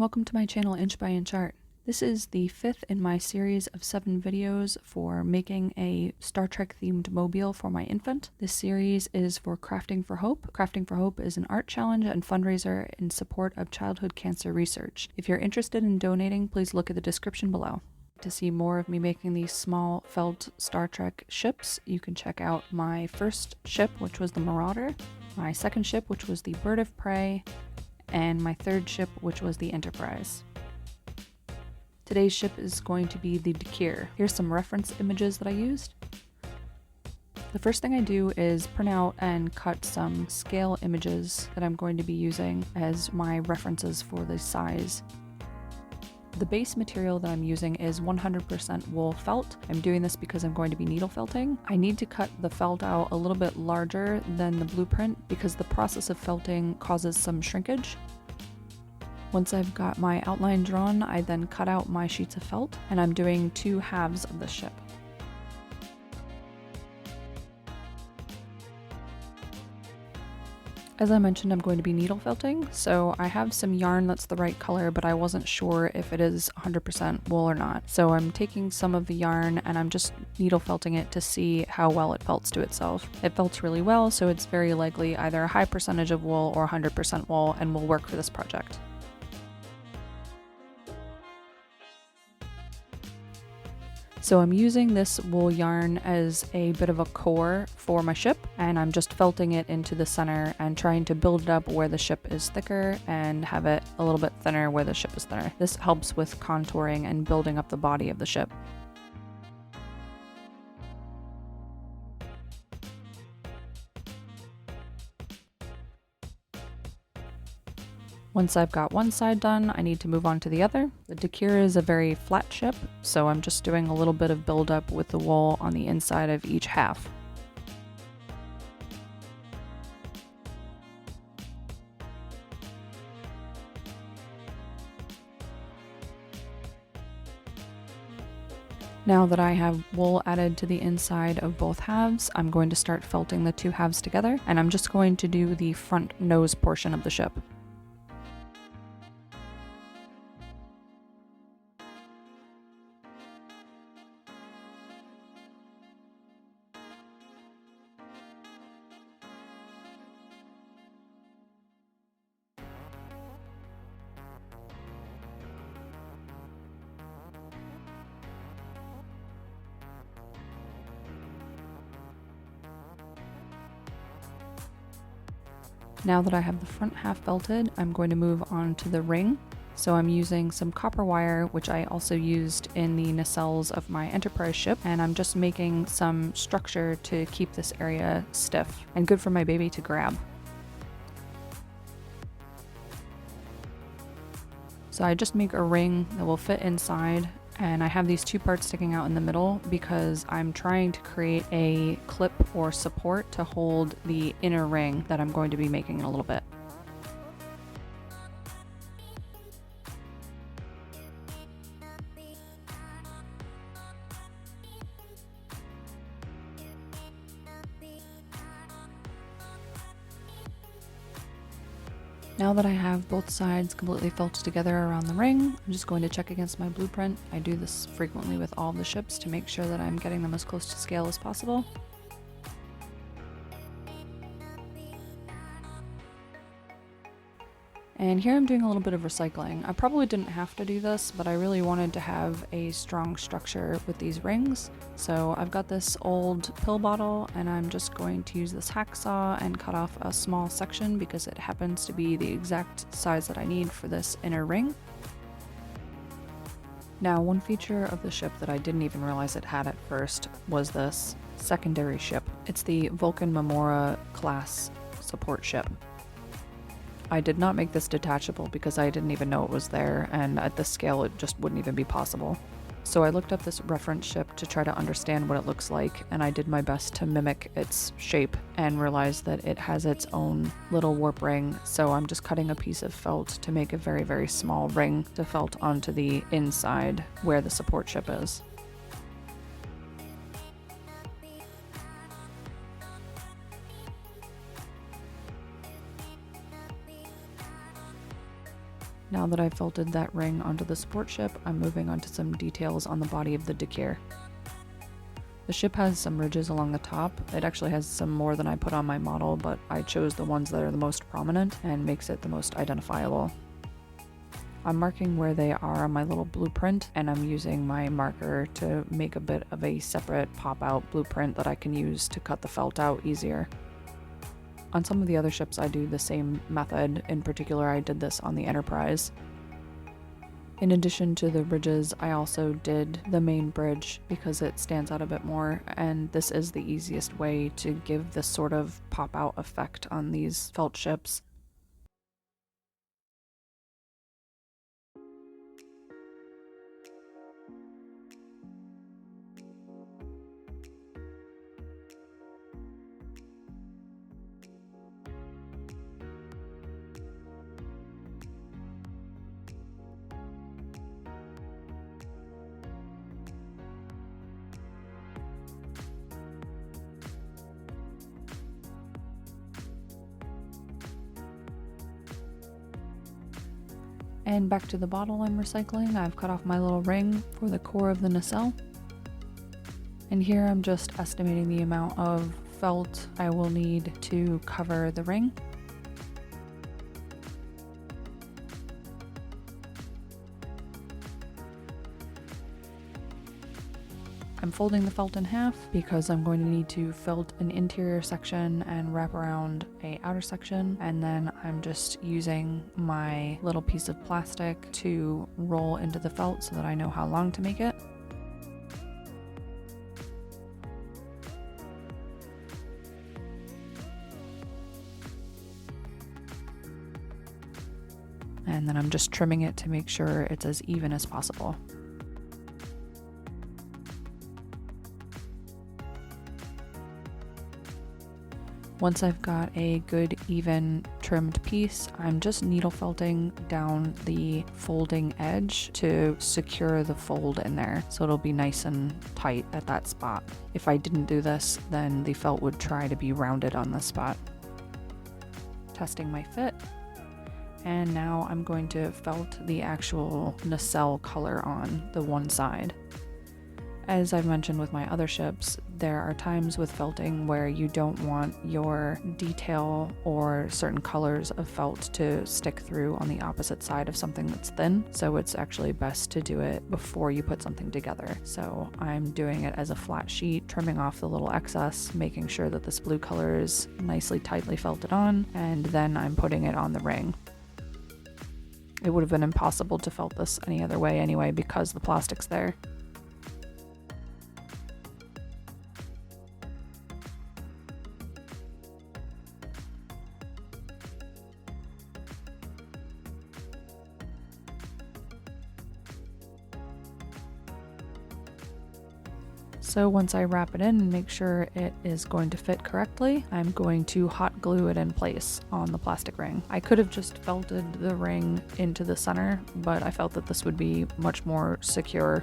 welcome to my channel Inch by Inch Art. This is the 5th in my series of 7 videos for making a Star Trek themed mobile for my infant. This series is for Crafting for Hope. Crafting for Hope is an art challenge and fundraiser in support of childhood cancer research. If you're interested in donating, please look at the description below. To see more of me making these small felt Star Trek ships, you can check out my first ship, which was the Marauder, my second ship, which was the Bird of Prey, and my third ship, which was the Enterprise. Today's ship is going to be the D'Kyr. Here's some reference images that I used. The first thing I do is print out and cut some scale images that I'm going to be using as my references for the size. The base material that I'm using is 100% wool felt. I'm doing this because I'm going to be needle felting. I need to cut the felt out a little bit larger than the blueprint because the process of felting causes some shrinkage. Once I've got my outline drawn, I then cut out my sheets of felt, and I'm doing 2 halves of the ship. As I mentioned, I'm going to be needle felting, so I have some yarn that's the right color, but I wasn't sure if it is 100% wool or not. So I'm taking some of the yarn and I'm just needle felting it to see how well it felts to itself. It felts really well, so it's very likely either a high percentage of wool or 100% wool and will work for this project. So I'm using this wool yarn as a bit of a core for my ship, and I'm just felting it into the center and trying to build it up where the ship is thicker and have it a little bit thinner where the ship is thinner. This helps with contouring and building up the body of the ship. Once I've got one side done, I need to move on to the other. The D'Kyr is a very flat ship, so I'm just doing a little bit of buildup with the wool on the inside of each half. Now that I have wool added to the inside of both halves, I'm going to start felting the 2 halves together, and I'm just going to do the front nose portion of the ship. Now that I have the front half felted, I'm going to move on to the ring. So I'm using some copper wire, which I also used in the nacelles of my Enterprise ship, and I'm just making some structure to keep this area stiff and good for my baby to grab. So I just make a ring that will fit inside, and I have these 2 parts sticking out in the middle because I'm trying to create a clip or support to hold the inner ring that I'm going to be making in a little bit. Now that I have both sides completely felted together around the ring, I'm just going to check against my blueprint. I do this frequently with all the ships to make sure that I'm getting them as close to scale as possible. And here I'm doing a little bit of recycling. I probably didn't have to do this, but I really wanted to have a strong structure with these rings. So I've got this old pill bottle, and I'm just going to use this hacksaw and cut off a small section because it happens to be the exact size that I need for this inner ring. Now, one feature of the ship that I didn't even realize it had at first was this secondary ship. It's the Vulcan class support ship. I did not make this detachable because I didn't even know it was there, and at this scale it just wouldn't even be possible. So I looked up this reference ship to try to understand what it looks like, and I did my best to mimic its shape and realized that it has its own little warp ring, so I'm just cutting a piece of felt to make a very, very small ring to felt onto the inside where the support ship is. Now that I've felted that ring onto the support ship, I'm moving on to some details on the body of the D'Kyr. The ship has some ridges along the top. It actually has some more than I put on my model, but I chose the ones that are the most prominent and makes it the most identifiable. I'm marking where they are on my little blueprint, and I'm using my marker to make a bit of a separate pop-out blueprint that I can use to cut the felt out easier. On some of the other ships I do the same method. In particular, I did this on the Enterprise. In addition to the ridges, I also did the main bridge because it stands out a bit more, and this is the easiest way to give this sort of pop-out effect on these felt ships. And back to the bottle I'm recycling, I've cut off my little ring for the core of the nacelle. And here I'm just estimating the amount of felt I will need to cover the ring. I'm folding the felt in half because I'm going to need to felt an interior section and wrap around a outer section, and then I'm just using my little piece of plastic to roll into the felt so that I know how long to make it. And then I'm just trimming it to make sure it's as even as possible. Once I've got a good even trimmed piece, I'm just needle felting down the folding edge to secure the fold in there so it'll be nice and tight at that spot. If I didn't do this, then the felt would try to be rounded on this spot. Testing my fit. And now I'm going to felt the actual nacelle color on the one side. As I've mentioned with my other ships, there are times with felting where you don't want your detail or certain colors of felt to stick through on the opposite side of something that's thin, so it's actually best to do it before you put something together. So I'm doing it as a flat sheet, trimming off the little excess, making sure that this blue color is nicely tightly felted on, and then I'm putting it on the ring. It would have been impossible to felt this any other way anyway because the plastic's there. So once I wrap it in and make sure it is going to fit correctly, I'm going to hot glue it in place on the plastic ring. I could have just felted the ring into the center, but I felt that this would be much more secure.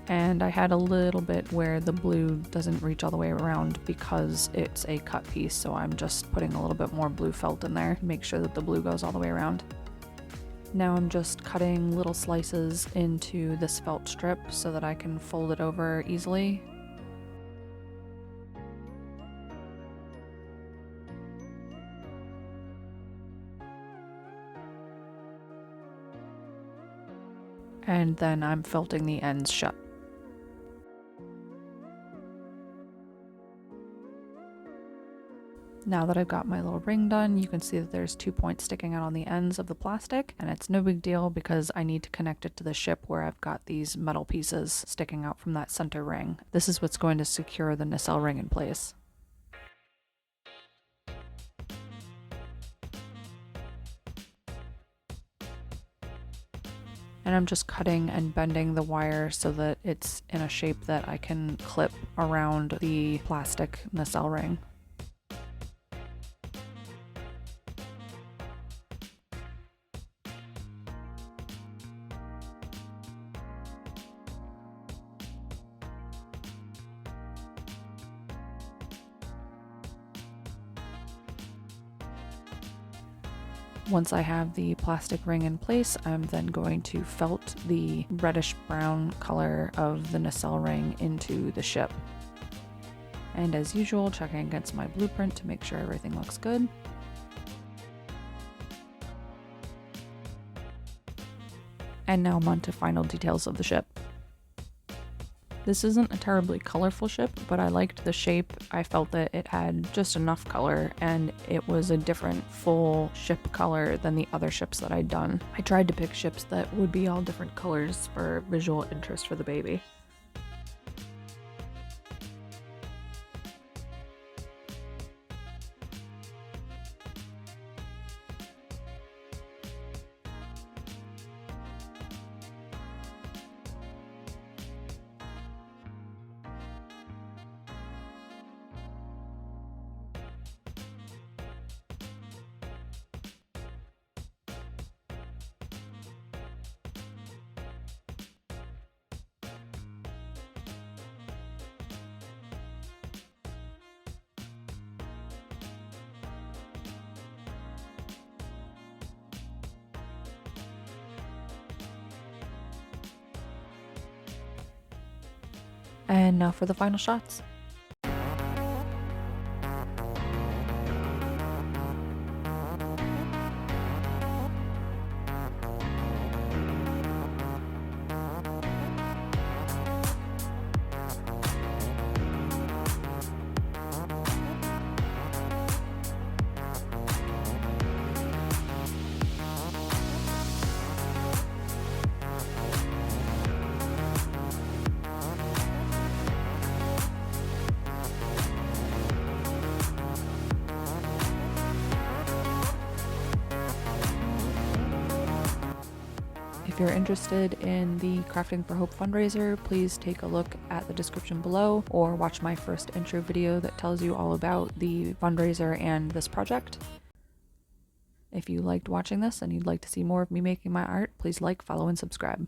And I had a little bit where the blue doesn't reach all the way around because it's a cut piece, so I'm just putting a little bit more blue felt in there to make sure that the blue goes all the way around. Now I'm just cutting little slices into this felt strip so that I can fold it over easily. And then I'm felting the ends shut. Now that I've got my little ring done, you can see that there's 2 points sticking out on the ends of the plastic, and it's no big deal because I need to connect it to the ship where I've got these metal pieces sticking out from that center ring. This is what's going to secure the nacelle ring in place. And I'm just cutting and bending the wire so that it's in a shape that I can clip around the plastic nacelle ring. Once I have the plastic ring in place, I'm then going to felt the reddish brown color of the nacelle ring into the ship. And as usual, checking against my blueprint to make sure everything looks good. And now I'm on to final details of the ship. This isn't a terribly colorful ship, but I liked the shape. I felt that it had just enough color, and it was a different full ship color than the other ships that I'd done. I tried to pick ships that would be all different colors for visual interest for the baby. And now for the final shots. If you're interested in the Crafting for Hope fundraiser, please take a look at the description below or watch my first intro video that tells you all about the fundraiser and this project. If you liked watching this and you'd like to see more of me making my art, please like, follow, and subscribe.